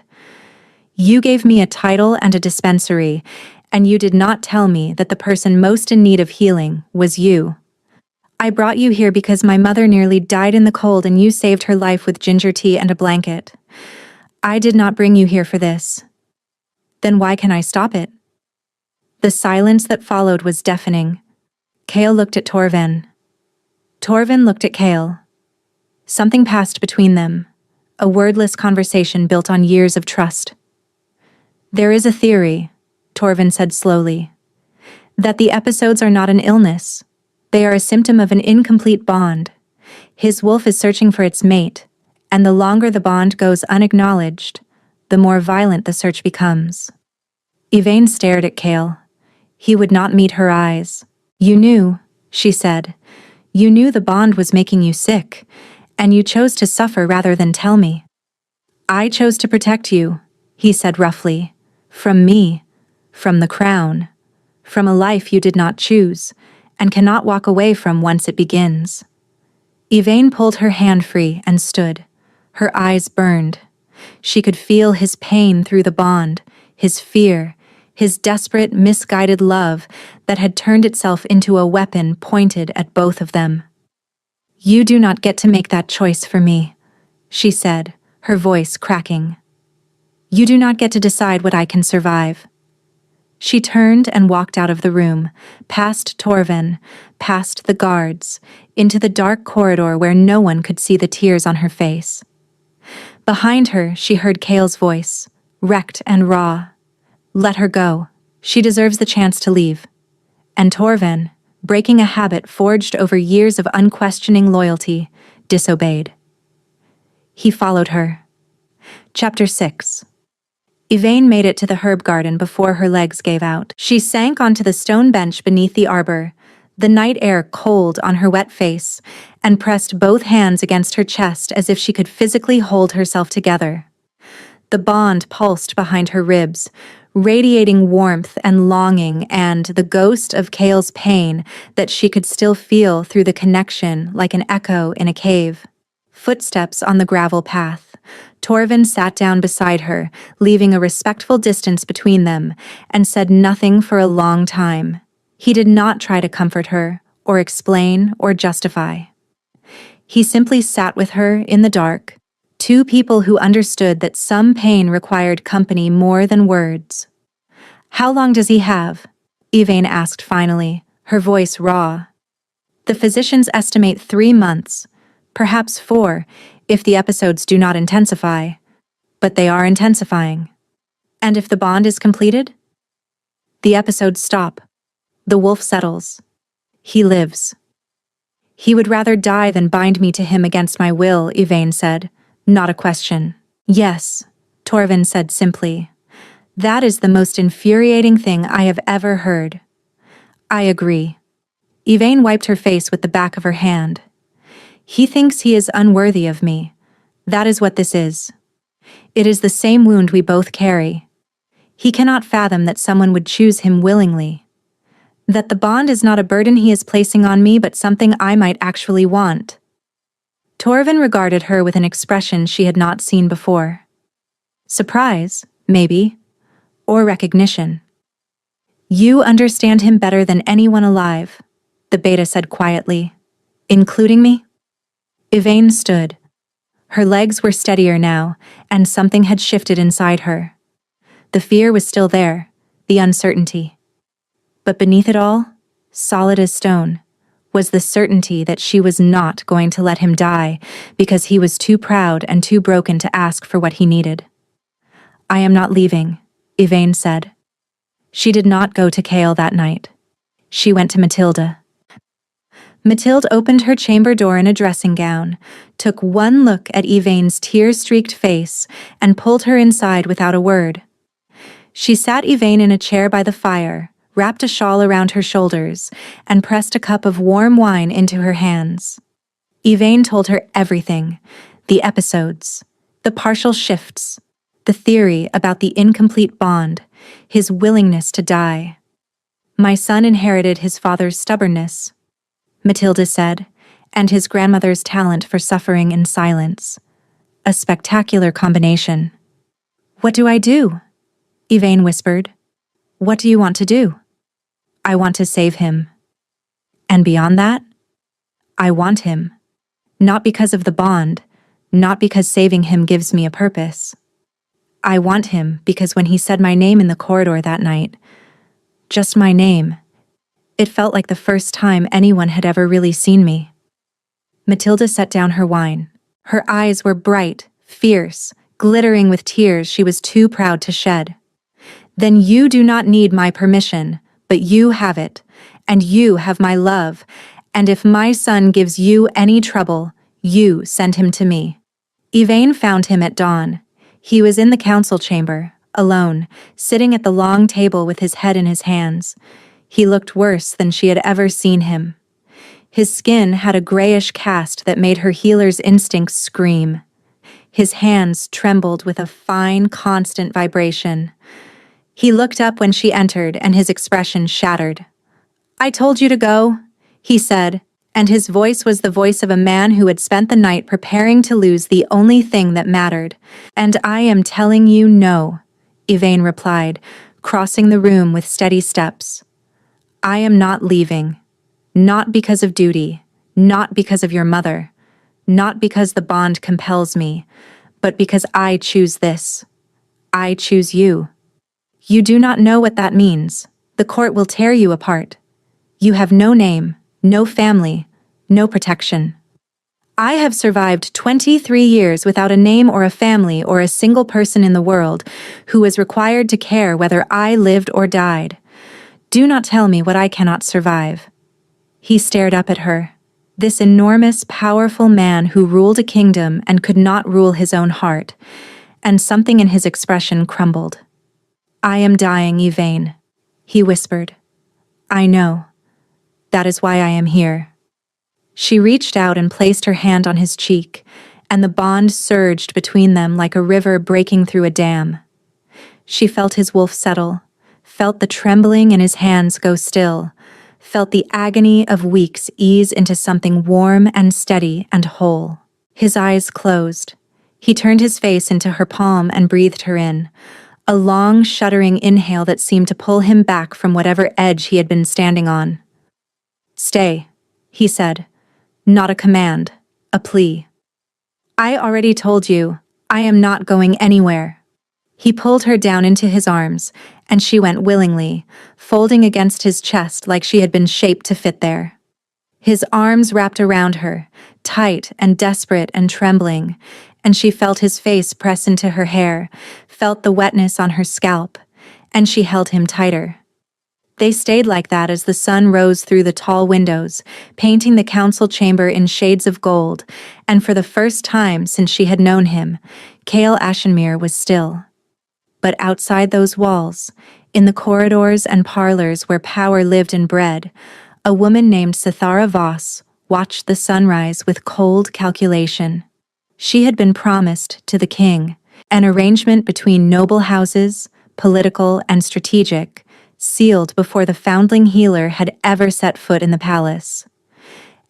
"You gave me a title and a dispensary, and you did not tell me that the person most in need of healing was you. I brought you here because my mother nearly died in the cold and you saved her life with ginger tea and a blanket. I did not bring you here for this." "Then why can I stop it?" The silence that followed was deafening. Kale looked at Torvin. Torvin looked at Kale. Something passed between them, a wordless conversation built on years of trust. "There is a theory," Torvin said slowly, "that the episodes are not an illness. They are a symptom of an incomplete bond. His wolf is searching for its mate, and the longer the bond goes unacknowledged, the more violent the search becomes." Yvain stared at Kale. He would not meet her eyes. "You knew," she said. "You knew the bond was making you sick, and you chose to suffer rather than tell me." "I chose to protect you," he said roughly. "From me, from the crown, from a life you did not choose, and cannot walk away from once it begins." Yvain pulled her hand free and stood. Her eyes burned. She could feel his pain through the bond, his fear, his desperate, misguided love that had turned itself into a weapon pointed at both of them. "You do not get to make that choice for me," she said, her voice cracking. "You do not get to decide what I can survive." She turned and walked out of the room, past Torvin, past the guards, into the dark corridor where no one could see the tears on her face. Behind her, she heard Kale's voice, wrecked and raw. "Let her go. She deserves the chance to leave." And Torvin, breaking a habit forged over years of unquestioning loyalty, disobeyed. He followed her. Chapter 6. Yvain made it to the herb garden before her legs gave out. She sank onto the stone bench beneath the arbor, the night air cold on her wet face, and pressed both hands against her chest as if she could physically hold herself together. The bond pulsed behind her ribs, radiating warmth and longing and the ghost of Kale's pain that she could still feel through the connection like an echo in a cave. Footsteps on the gravel path. Torvin sat down beside her, leaving a respectful distance between them, and said nothing for a long time. He did not try to comfort her, or explain, or justify. He simply sat with her in the dark, two people who understood that some pain required company more than words. "How long does he have?" Yvain asked finally, her voice raw. "The physicians estimate 3 months, perhaps 4, if the episodes do not intensify. But they are intensifying." "And if the bond is completed?" "The episodes stop. The wolf settles. He lives." "He would rather die than bind me to him against my will," Yvain said. Not a question. "Yes," Torvin said simply. "That is the most infuriating thing I have ever heard." "I agree." Yvain wiped her face with the back of her hand. "He thinks he is unworthy of me. That is what this is. It is the same wound we both carry. He cannot fathom that someone would choose him willingly. That the bond is not a burden he is placing on me but something I might actually want." Torvin regarded her with an expression she had not seen before. Surprise, maybe, or recognition. "You understand him better than anyone alive," the beta said quietly. "Including me?" Yvain stood. Her legs were steadier now, and something had shifted inside her. The fear was still there, the uncertainty. But beneath it all, solid as stone, was the certainty that she was not going to let him die because he was too proud and too broken to ask for what he needed. "I am not leaving," Yvain said. She did not go to Kale that night. She went to Matilda. Matilda opened her chamber door in a dressing gown, took one look at Yvain's tear-streaked face, and pulled her inside without a word. She sat Yvain in a chair by the fire, wrapped a shawl around her shoulders, and pressed a cup of warm wine into her hands. Yvain told her everything: the episodes, the partial shifts, the theory about the incomplete bond, his willingness to die. "My son inherited his father's stubbornness," Matilda said, "and his grandmother's talent for suffering in silence. A spectacular combination." "What do I do?" Yvain whispered. "What do you want to do?" "I want to save him." "And beyond that?" "I want him. Not because of the bond, not because saving him gives me a purpose. I want him because when he said my name in the corridor that night, just my name, it felt like the first time anyone had ever really seen me." Matilda set down her wine. Her eyes were bright, fierce, glittering with tears she was too proud to shed. "Then you do not need my permission, but you have it, and you have my love, and if my son gives you any trouble, you send him to me." Yvain found him at dawn. He was in the council chamber, alone, sitting at the long table with his head in his hands. He looked worse than she had ever seen him. His skin had a grayish cast that made her healer's instincts scream. His hands trembled with a fine, constant vibration. He looked up when she entered, and his expression shattered. "I told you to go," he said, and his voice was the voice of a man who had spent the night preparing to lose the only thing that mattered. "And I am telling you no," Yvain replied, crossing the room with steady steps. "I am not leaving. Not because of duty, not because of your mother, not because the bond compels me, but because I choose this. I choose you. You do not know what that means. The court will tear you apart. You have no name, no family, no protection. I have survived 23 years without a name or a family or a single person in the world who was required to care whether I lived or died. Do not tell me what I cannot survive." He stared up at her. This enormous, powerful man who ruled a kingdom and could not rule his own heart, and something in his expression crumbled. "I am dying, Yvain," he whispered. "I know. That is why I am here." She reached out and placed her hand on his cheek, and the bond surged between them like a river breaking through a dam. She felt his wolf settle, felt the trembling in his hands go still, felt the agony of weeks ease into something warm and steady and whole. His eyes closed. He turned his face into her palm and breathed her in, a long, shuddering inhale that seemed to pull him back from whatever edge he had been standing on. "Stay," he said. Not a command, a plea. "I already told you, I am not going anywhere." He pulled her down into his arms, and she went willingly, folding against his chest like she had been shaped to fit there. His arms wrapped around her, tight and desperate and trembling, and she felt his face press into her hair, felt the wetness on her scalp, and she held him tighter. They stayed like that as the sun rose through the tall windows, painting the council chamber in shades of gold, and for the first time since she had known him, Kale Ashenmere was still. But outside those walls, in the corridors and parlors where power lived and bred, a woman named Sithara Voss watched the sunrise with cold calculation. She had been promised to the king, an arrangement between noble houses, political and strategic, sealed before the foundling healer had ever set foot in the palace.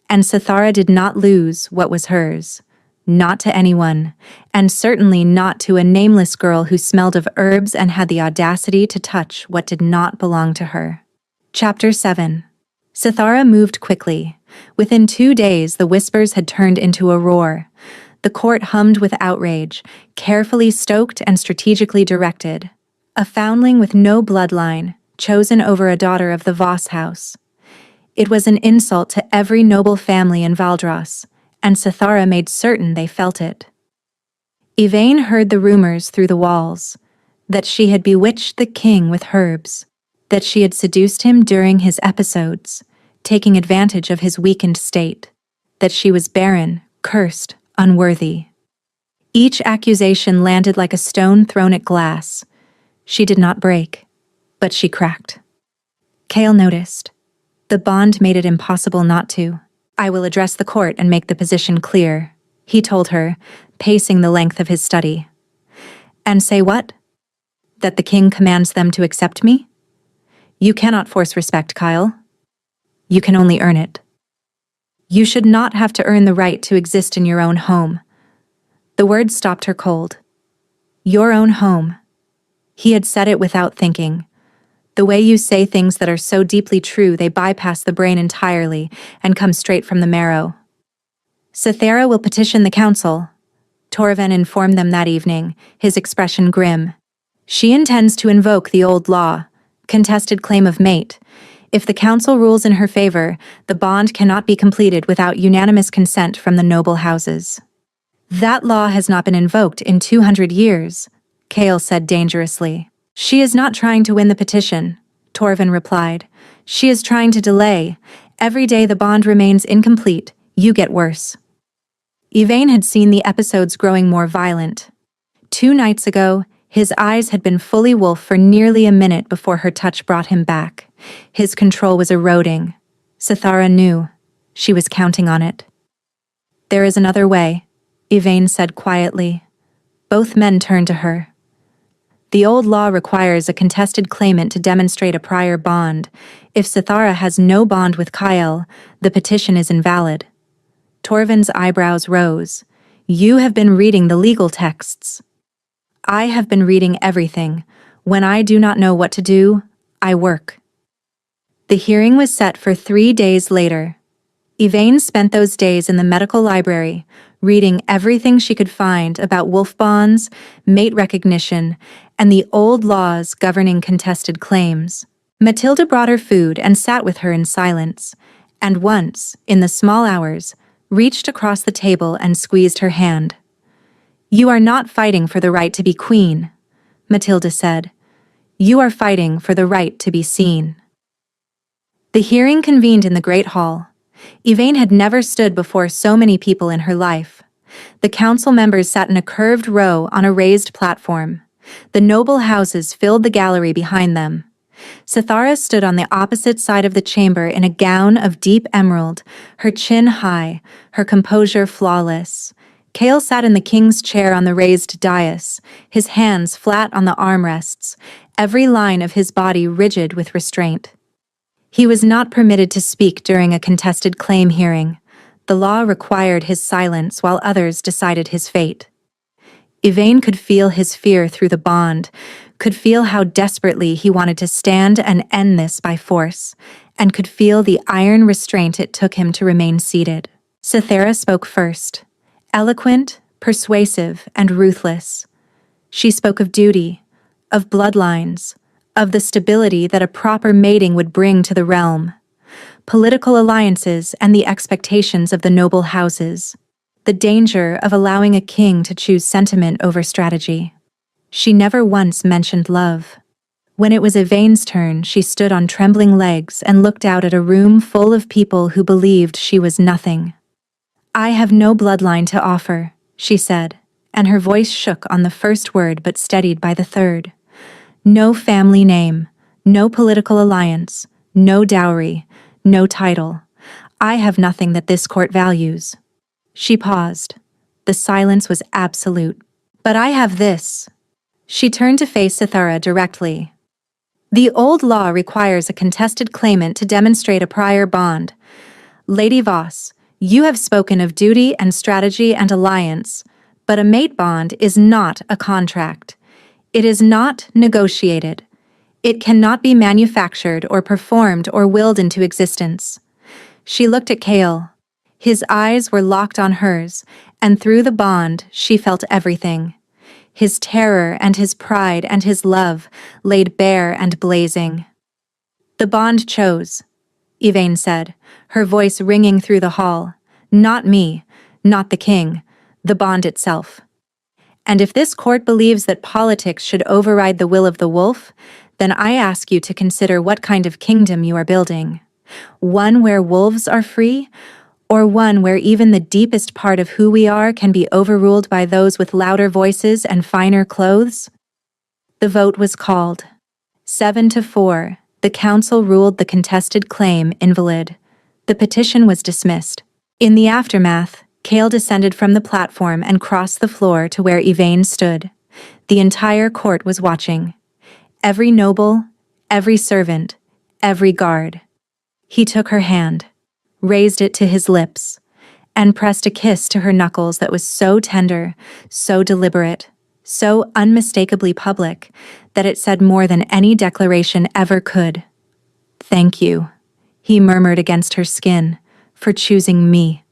And Sithara did not lose what was hers. Not to anyone, and certainly not to a nameless girl who smelled of herbs and had the audacity to touch what did not belong to her. Chapter 7. Sithara moved quickly. Within 2 days, the whispers had turned into a roar. The court hummed with outrage, carefully stoked and strategically directed. A foundling with no bloodline, chosen over a daughter of the Voss house. It was an insult to every noble family in Valdras, and Sithara made certain they felt it. Yvain heard the rumors through the walls, that she had bewitched the king with herbs, that she had seduced him during his episodes, taking advantage of his weakened state, that she was barren, cursed, unworthy. Each accusation landed like a stone thrown at glass. She did not break, but she cracked. Kale noticed. The bond made it impossible not to. "I will address the court and make the position clear," he told her, pacing the length of his study. "And say what? That the king commands them to accept me? You cannot force respect, Kyle. You can only earn it. You should not have to earn the right to exist in your own home." The words stopped her cold. Your own home. He had said it without thinking. The way you say things that are so deeply true they bypass the brain entirely and come straight from the marrow. "Cythera will petition the council," Torven informed them that evening, his expression grim. "She intends to invoke the old law, contested claim of mate. If the council rules in her favor, the bond cannot be completed without unanimous consent from the noble houses." "That law has not been invoked in 200 years, Kale said dangerously. "She is not trying to win the petition," Torven replied. "She is trying to delay. Every day the bond remains incomplete, you get worse." Yvain had seen the episodes growing more violent. 2 nights ago, his eyes had been fully wolf for nearly a minute before her touch brought him back. His control was eroding. Cythara knew. She was counting on it. "There is another way," Yvain said quietly. Both men turned to her. "The old law requires a contested claimant to demonstrate a prior bond. If Cythara has no bond with Kyle, the petition is invalid." Torven's eyebrows rose. "You have been reading the legal texts." "I have been reading everything. When I do not know what to do, I work." The hearing was set for 3 days later. Yvain spent those days in the medical library, reading everything she could find about wolf bonds, mate recognition, and the old laws governing contested claims. Matilda brought her food and sat with her in silence, and once, in the small hours, reached across the table and squeezed her hand. "You are not fighting for the right to be queen," Matilda said. "You are fighting for the right to be seen." The hearing convened in the Great Hall. Yvain had never stood before so many people in her life. The council members sat in a curved row on a raised platform. The noble houses filled the gallery behind them. Cythara stood on the opposite side of the chamber in a gown of deep emerald, her chin high, her composure flawless. Kale sat in the king's chair on the raised dais, his hands flat on the armrests, every line of his body rigid with restraint. He was not permitted to speak during a contested claim hearing. The law required his silence while others decided his fate. Yvain could feel his fear through the bond, could feel how desperately he wanted to stand and end this by force, and could feel the iron restraint it took him to remain seated. Cythera spoke first, eloquent, persuasive, and ruthless. She spoke of duty, of bloodlines, of the stability that a proper mating would bring to the realm, political alliances and the expectations of the noble houses, the danger of allowing a king to choose sentiment over strategy. She never once mentioned love. When it was Yvain's turn, she stood on trembling legs and looked out at a room full of people who believed she was nothing. "I have no bloodline to offer," she said, and her voice shook on the first word but steadied by the third. "No family name, no political alliance, no dowry, no title. I have nothing that this court values." She paused. The silence was absolute. "But I have this." She turned to face Cythera directly. "The old law requires a contested claimant to demonstrate a prior bond. Lady Voss, you have spoken of duty and strategy and alliance, but a mate bond is not a contract. It is not negotiated. It cannot be manufactured or performed or willed into existence." She looked at Kale. His eyes were locked on hers, and through the bond she felt everything. His terror and his pride and his love laid bare and blazing. The bond chose. Yvain said, her voice ringing through the hall. Not me, not the king, the bond itself. And if this court believes that politics should override the will of the wolf, then I ask you to consider what kind of kingdom you are building. One where wolves are free, or one where even the deepest part of who we are can be overruled by those with louder voices and finer clothes? The vote was called. 7-4, the council ruled the contested claim invalid. The petition was dismissed. In the aftermath, Cale descended from the platform and crossed the floor to where Yvain stood. The entire court was watching. Every noble, every servant, every guard. He took her hand, raised it to his lips, and pressed a kiss to her knuckles that was so tender, so deliberate, so unmistakably public, that it said more than any declaration ever could. "Thank you," he murmured against her skin, "for choosing me."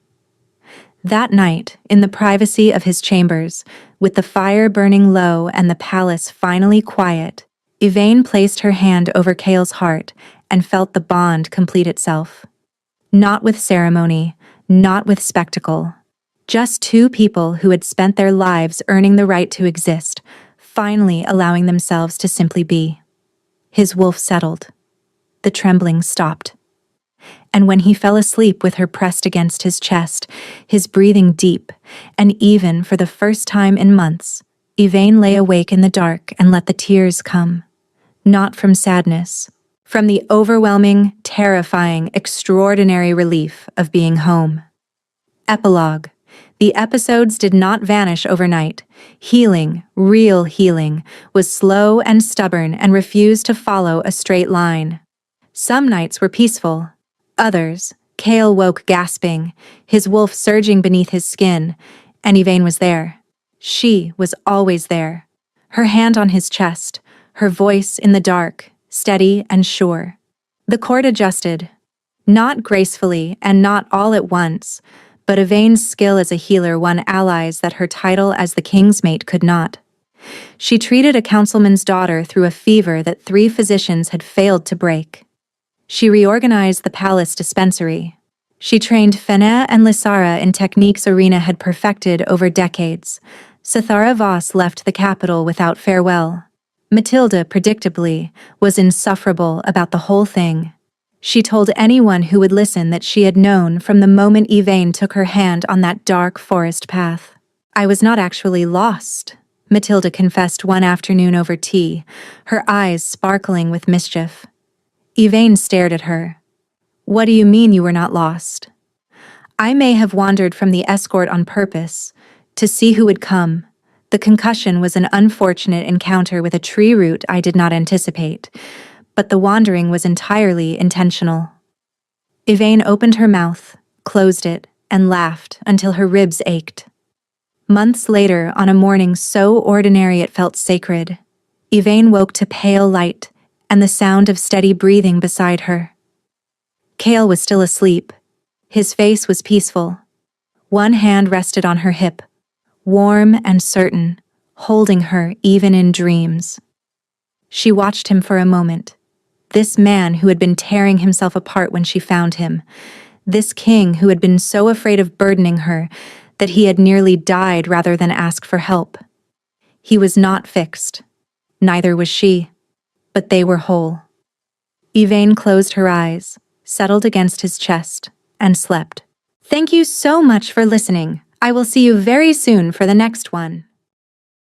That night, in the privacy of his chambers, with the fire burning low and the palace finally quiet, Yvain placed her hand over Cale's heart and felt the bond complete itself. Not with ceremony, not with spectacle. Just two people who had spent their lives earning the right to exist, finally allowing themselves to simply be. His wolf settled. The trembling stopped. And when he fell asleep with her pressed against his chest, his breathing deep, and even for the first time in months, Yvain lay awake in the dark and let the tears come. Not from sadness, from the overwhelming, terrifying, extraordinary relief of being home. Epilogue. The episodes did not vanish overnight. Healing, real healing, was slow and stubborn and refused to follow a straight line. Some nights were peaceful. Others, Cale woke gasping, his wolf surging beneath his skin, and Yvain was there. She was always there. Her hand on his chest, her voice in the dark, steady and sure. The court adjusted. Not gracefully and not all at once, but Yvain's skill as a healer won allies that her title as the king's mate could not. She treated a councilman's daughter through a fever that 3 physicians had failed to break. She reorganized the palace dispensary. She trained Fena and Lysara in techniques Arena had perfected over decades. Sithara Voss left the capital without farewell. Matilda, predictably, was insufferable about the whole thing. She told anyone who would listen that she had known from the moment Yvain took her hand on that dark forest path. "I was not actually lost," Matilda confessed one afternoon over tea, her eyes sparkling with mischief. Yvain stared at her. "What do you mean you were not lost?" "I may have wandered from the escort on purpose, to see who would come. The concussion was an unfortunate encounter with a tree root I did not anticipate, but the wandering was entirely intentional." Yvain opened her mouth, closed it, and laughed until her ribs ached. Months later, on a morning so ordinary it felt sacred, Yvain woke to pale light and the sound of steady breathing beside her. Cale was still asleep. His face was peaceful. One hand rested on her hip, warm and certain, holding her even in dreams. She watched him for a moment. This man who had been tearing himself apart when she found him. This king who had been so afraid of burdening her that he had nearly died rather than ask for help. He was not fixed. Neither was she. But they were whole. Yvain closed her eyes, settled against his chest, and slept. Thank you so much for listening. I will see you very soon for the next one.